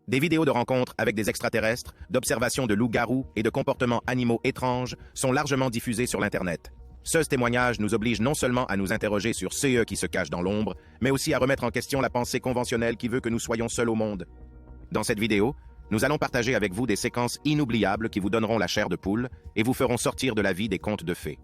Des vidéos de rencontres avec des extraterrestres, d'observations de loups-garous et de comportements animaux étranges sont largement diffusés sur l'Internet. Ce témoignage nous oblige non seulement à nous interroger sur ceux qui se cachent dans l'ombre, mais aussi à remettre en question la pensée conventionnelle qui veut que nous soyons seuls au monde. Dans cette vidéo, nous allons partager avec vous des séquences inoubliables qui vous donneront la chair de poule et vous feront sortir de la vie des contes de fées.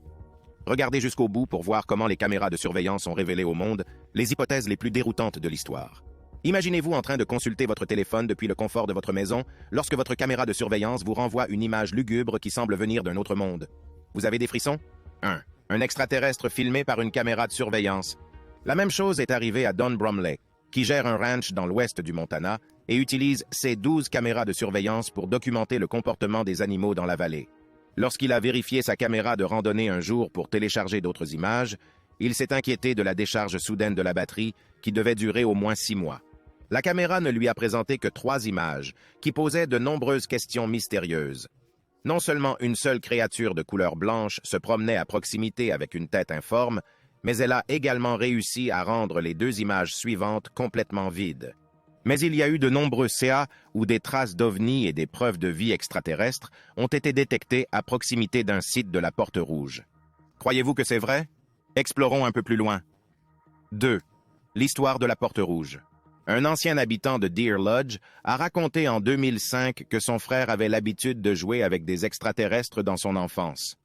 Regardez jusqu'au bout pour voir comment les caméras de surveillance ont révélé au monde les hypothèses les plus déroutantes de l'histoire. Imaginez-vous en train de consulter votre téléphone depuis le confort de votre maison lorsque votre caméra de surveillance vous renvoie une image lugubre qui semble venir d'un autre monde. Vous avez des frissons? 1. Un extraterrestre filmé par une caméra de surveillance. La même chose est arrivée à Don Bromley, qui gère un ranch dans l'ouest du Montana et utilise ses 12 caméras de surveillance pour documenter le comportement des animaux dans la vallée. Lorsqu'il a vérifié sa caméra de randonnée un jour pour télécharger d'autres images, il s'est inquiété de la décharge soudaine de la batterie qui devait durer au moins 6 mois. La caméra ne lui a présenté que 3 images, qui posaient de nombreuses questions mystérieuses. Non seulement une seule créature de couleur blanche se promenait à proximité avec une tête informe, mais elle a également réussi à rendre les 2 images suivantes complètement vides. Mais il y a eu de nombreux CA où des traces d'ovnis et des preuves de vie extraterrestre ont été détectées à proximité d'un site de la Porte Rouge. Croyez-vous que c'est vrai? Explorons un peu plus loin. 2. L'histoire de la Porte Rouge. Un ancien habitant de Deer Lodge a raconté en 2005 que son frère avait l'habitude de jouer avec des extraterrestres dans son enfance.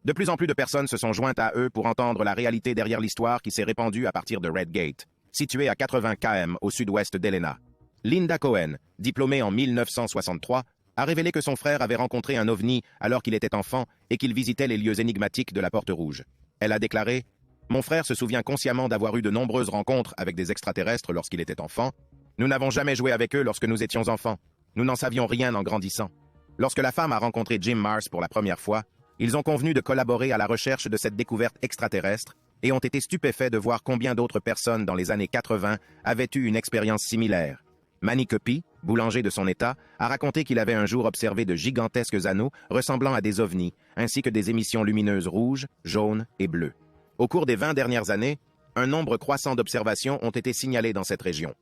De plus en plus de personnes se sont jointes à eux pour entendre la réalité derrière l'histoire qui s'est répandue à partir de Red Gate, situé à 80 km au sud-ouest d'Helena. Linda Cohen, diplômée en 1963, a révélé que son frère avait rencontré un ovni alors qu'il était enfant et qu'il visitait les lieux énigmatiques de la Porte Rouge. Elle a déclaré: « Mon frère se souvient consciemment d'avoir eu de nombreuses rencontres avec des extraterrestres lorsqu'il était enfant. Nous n'avons jamais joué avec eux lorsque nous étions enfants. Nous n'en savions rien en grandissant. Lorsque la femme a rencontré Jim Mars pour la première fois, ils ont convenu de collaborer à la recherche de cette découverte extraterrestre et ont été stupéfaits de voir combien d'autres personnes dans les années 80 avaient eu une expérience similaire. Manny Cuppy, boulanger de son état, a raconté qu'il avait un jour observé de gigantesques anneaux ressemblant à des ovnis, ainsi que des émissions lumineuses rouges, jaunes et bleues. Au cours des 20 dernières années, un nombre croissant d'observations ont été signalées dans cette région.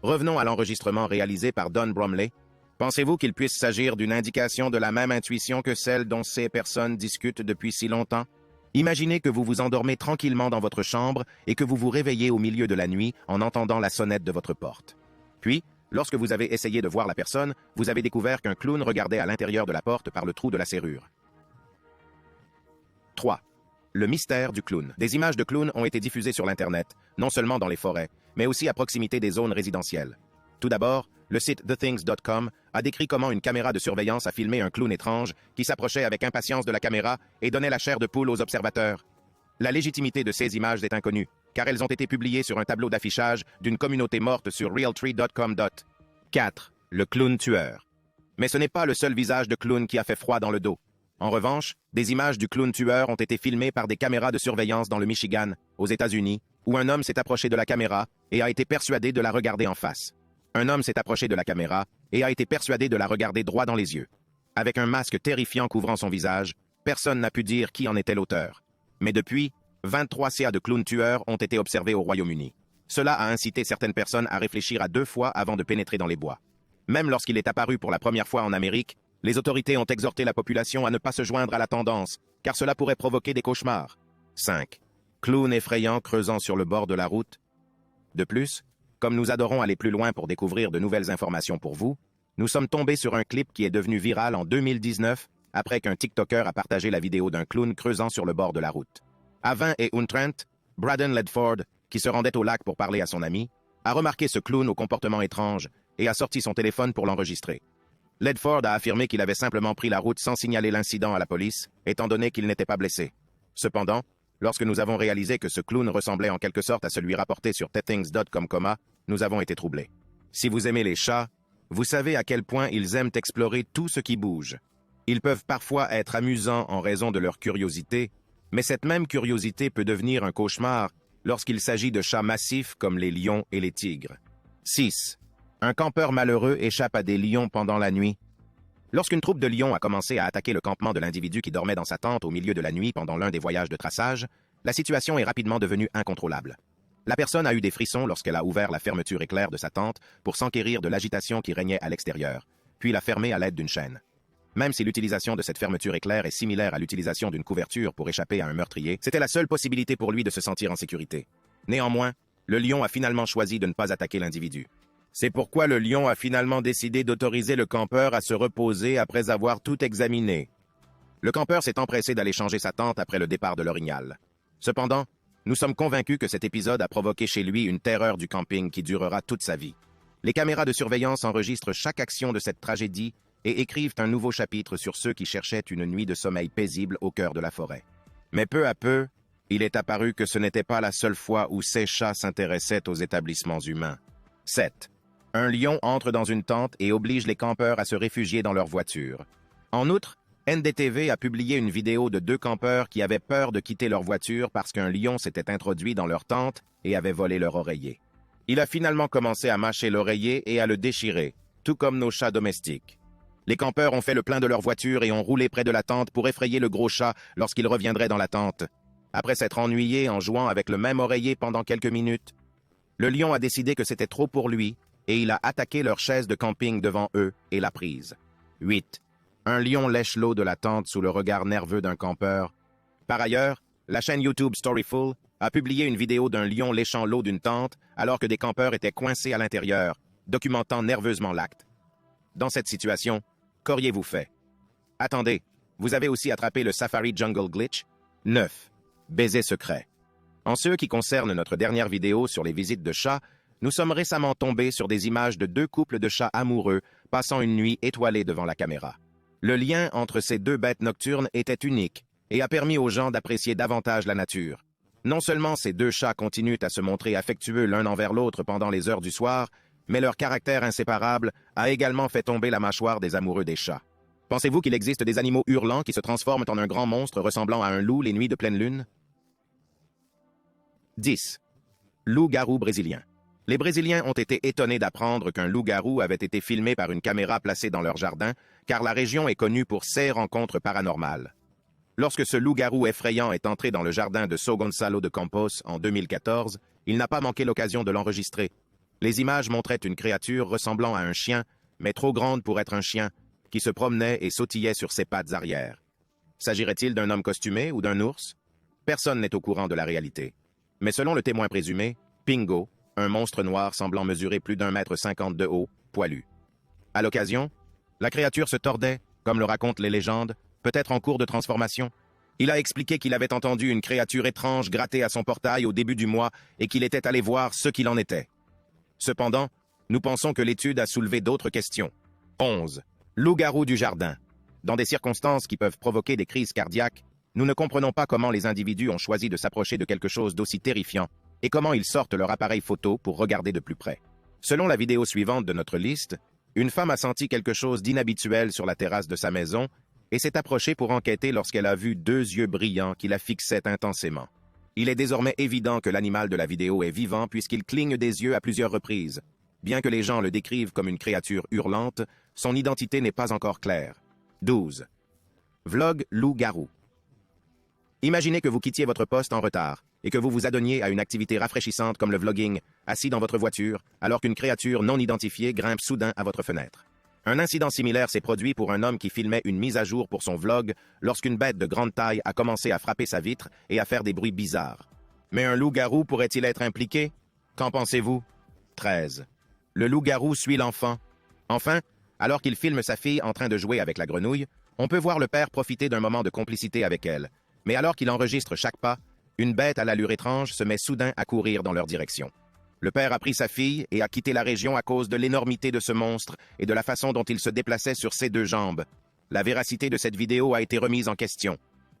Revenons à l'enregistrement réalisé par Don Bromley. Pensez-vous qu'il puisse s'agir d'une indication de la même intuition que celle dont ces personnes discutent depuis si longtemps? Imaginez que vous vous endormez tranquillement dans votre chambre et que vous vous réveillez au milieu de la nuit en entendant la sonnette de votre porte. Puis, lorsque vous avez essayé de voir la personne, vous avez découvert qu'un clown regardait à l'intérieur de la porte par le trou de la serrure. 3. Le mystère du clown. Des images de clowns ont été diffusées sur l'Internet, non seulement dans les forêts, mais aussi à proximité des zones résidentielles. Tout d'abord, le site TheThings.com a décrit comment une caméra de surveillance a filmé un clown étrange qui s'approchait avec impatience de la caméra et donnait la chair de poule aux observateurs. La légitimité de ces images est inconnue, car elles ont été publiées sur un tableau d'affichage d'une communauté morte sur Realtree.com. 4. Le clown tueur. Mais ce n'est pas le seul visage de clown qui a fait froid dans le dos. En revanche, des images du clown tueur ont été filmées par des caméras de surveillance dans le Michigan, aux États-Unis, où un homme s'est approché de la caméra et a été persuadé de la regarder en face. Un homme s'est approché de la caméra et a été persuadé de la regarder droit dans les yeux. Avec un masque terrifiant couvrant son visage, personne n'a pu dire qui en était l'auteur. Mais depuis, 23 CA de clowns tueurs ont été observés au Royaume-Uni. Cela a incité certaines personnes à réfléchir à 2 fois avant de pénétrer dans les bois. Même lorsqu'il est apparu pour la première fois en Amérique, les autorités ont exhorté la population à ne pas se joindre à la tendance, car cela pourrait provoquer des cauchemars. 5. Clown effrayant creusant sur le bord de la route. De plus, comme nous adorons aller plus loin pour découvrir de nouvelles informations pour vous, nous sommes tombés sur un clip qui est devenu viral en 2019 après qu'un TikToker a partagé la vidéo d'un clown creusant sur le bord de la route. À 20 et Untrent, Braden Ledford, qui se rendait au lac pour parler à son ami, a remarqué ce clown au comportement étrange et a sorti son téléphone pour l'enregistrer. Ledford a affirmé qu'il avait simplement pris la route sans signaler l'incident à la police, étant donné qu'il n'était pas blessé. Cependant, lorsque nous avons réalisé que ce clown ressemblait en quelque sorte à celui rapporté sur TheThings.com, nous avons été troublés. Si vous aimez les chats, vous savez à quel point ils aiment explorer tout ce qui bouge. Ils peuvent parfois être amusants en raison de leur curiosité, mais cette même curiosité peut devenir un cauchemar lorsqu'il s'agit de chats massifs comme les lions et les tigres. 6. Un campeur malheureux échappe à des lions pendant la nuit. Lorsqu'une troupe de lions a commencé à attaquer le campement de l'individu qui dormait dans sa tente au milieu de la nuit pendant l'un des voyages de traçage, la situation est rapidement devenue incontrôlable. La personne a eu des frissons lorsqu'elle a ouvert la fermeture éclair de sa tente pour s'enquérir de l'agitation qui régnait à l'extérieur, puis l'a fermée à l'aide d'une chaîne. Même si l'utilisation de cette fermeture éclair est similaire à l'utilisation d'une couverture pour échapper à un meurtrier, c'était la seule possibilité pour lui de se sentir en sécurité. Néanmoins, le lion a finalement choisi de ne pas attaquer l'individu. C'est pourquoi le lion a finalement décidé d'autoriser le campeur à se reposer après avoir tout examiné. Le campeur s'est empressé d'aller changer sa tente après le départ de l'orignal. Cependant, nous sommes convaincus que cet épisode a provoqué chez lui une terreur du camping qui durera toute sa vie. Les caméras de surveillance enregistrent chaque action de cette tragédie et écrivent un nouveau chapitre sur ceux qui cherchaient une nuit de sommeil paisible au cœur de la forêt. Mais peu à peu, il est apparu que ce n'était pas la seule fois où ces chats s'intéressaient aux établissements humains. 7. Un lion entre dans une tente et oblige les campeurs à se réfugier dans leur voiture. En outre, NDTV a publié une vidéo de 2 campeurs qui avaient peur de quitter leur voiture parce qu'un lion s'était introduit dans leur tente et avait volé leur oreiller. Il a finalement commencé à mâcher l'oreiller et à le déchirer, tout comme nos chats domestiques. Les campeurs ont fait le plein de leur voiture et ont roulé près de la tente pour effrayer le gros chat lorsqu'il reviendrait dans la tente. Après s'être ennuyé en jouant avec le même oreiller pendant quelques minutes, le lion a décidé que c'était trop pour lui et il a attaqué leur chaise de camping devant eux et l'a prise. 8. Un lion lèche l'eau de la tente sous le regard nerveux d'un campeur. Par ailleurs, la chaîne YouTube Storyful a publié une vidéo d'un lion léchant l'eau d'une tente alors que des campeurs étaient coincés à l'intérieur, documentant nerveusement l'acte. Dans cette situation, qu'auriez-vous fait? Attendez, vous avez aussi attrapé le Safari Jungle Glitch? 9. Baiser secret. En ce qui concerne notre dernière vidéo sur les visites de chats, nous sommes récemment tombés sur des images de 2 couples de chats amoureux passant une nuit étoilée devant la caméra. Le lien entre ces 2 bêtes nocturnes était unique et a permis aux gens d'apprécier davantage la nature. Non seulement ces 2 chats continuent à se montrer affectueux l'un envers l'autre pendant les heures du soir, mais leur caractère inséparable a également fait tomber la mâchoire des amoureux des chats. Pensez-vous qu'il existe des animaux hurlants qui se transforment en un grand monstre ressemblant à un loup les nuits de pleine lune? 10. Loup-garou brésilien. Les Brésiliens ont été étonnés d'apprendre qu'un loup-garou avait été filmé par une caméra placée dans leur jardin, car la région est connue pour ses rencontres paranormales. Lorsque ce loup-garou effrayant est entré dans le jardin de São Gonçalo de Campos en 2014, il n'a pas manqué l'occasion de l'enregistrer. Les images montraient une créature ressemblant à un chien, mais trop grande pour être un chien, qui se promenait et sautillait sur ses pattes arrière. S'agirait-il d'un homme costumé ou d'un ours? Personne n'est au courant de la réalité. Mais selon le témoin présumé, Pingo, un monstre noir semblant mesurer plus d'1,50 m de haut, poilu. À l'occasion, la créature se tordait, comme le racontent les légendes, peut-être en cours de transformation. Il a expliqué qu'il avait entendu une créature étrange gratter à son portail au début du mois et qu'il était allé voir ce qu'il en était. Cependant, nous pensons que l'étude a soulevé d'autres questions. 11. Loup-garou du jardin. Dans des circonstances qui peuvent provoquer des crises cardiaques, nous ne comprenons pas comment les individus ont choisi de s'approcher de quelque chose d'aussi terrifiant et comment ils sortent leur appareil photo pour regarder de plus près. Selon la vidéo suivante de notre liste, une femme a senti quelque chose d'inhabituel sur la terrasse de sa maison et s'est approchée pour enquêter lorsqu'elle a vu 2 yeux brillants qui la fixaient intensément. Il est désormais évident que l'animal de la vidéo est vivant puisqu'il cligne des yeux à plusieurs reprises. Bien que les gens le décrivent comme une créature hurlante, son identité n'est pas encore claire. 12. Vlog loup-garou. Imaginez que vous quittiez votre poste en retard et que vous vous adonniez à une activité rafraîchissante comme le vlogging, assis dans votre voiture, alors qu'une créature non identifiée grimpe soudain à votre fenêtre. Un incident similaire s'est produit pour un homme qui filmait une mise à jour pour son vlog lorsqu'une bête de grande taille a commencé à frapper sa vitre et à faire des bruits bizarres. Mais un loup-garou pourrait-il être impliqué? Qu'en pensez-vous? 13. Le loup-garou suit l'enfant. Enfin, alors qu'il filme sa fille en train de jouer avec la grenouille, on peut voir le père profiter d'un moment de complicité avec elle. Mais alors qu'il enregistre chaque pas, une bête à l'allure étrange se met soudain à courir dans leur direction. Le père a pris sa fille et a quitté la région à cause de l'énormité de ce monstre et de la façon dont il se déplaçait sur ses 2 jambes. La véracité de cette vidéo a été remise en question.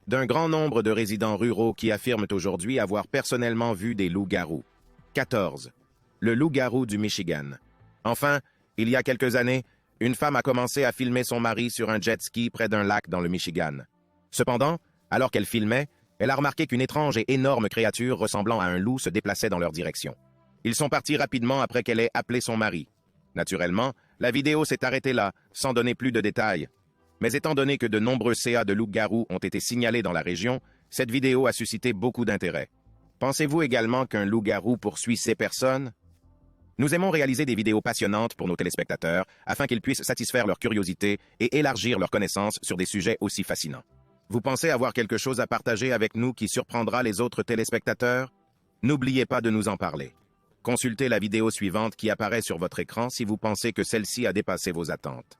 D'un grand nombre de résidents ruraux qui affirment aujourd'hui avoir personnellement vu des loups-garous. 14. Le loup-garou du Michigan. Enfin, il y a quelques années, une femme a commencé à filmer son mari sur un jet ski près d'un lac dans le Michigan. Cependant, alors qu'elle filmait, elle a remarqué qu'une étrange et énorme créature ressemblant à un loup se déplaçait dans leur direction. Ils sont partis rapidement après qu'elle ait appelé son mari. Naturellement, la vidéo s'est arrêtée là, sans donner plus de détails. Mais étant donné que de nombreux CA de loups-garous ont été signalés dans la région, cette vidéo a suscité beaucoup d'intérêt. Pensez-vous également qu'un loup-garou poursuit ces personnes? Nous aimons réaliser des vidéos passionnantes pour nos téléspectateurs afin qu'ils puissent satisfaire leur curiosité et élargir leurs connaissances sur des sujets aussi fascinants. Vous pensez avoir quelque chose à partager avec nous qui surprendra les autres téléspectateurs? N'oubliez pas de nous en parler. Consultez la vidéo suivante qui apparaît sur votre écran si vous pensez que celle-ci a dépassé vos attentes.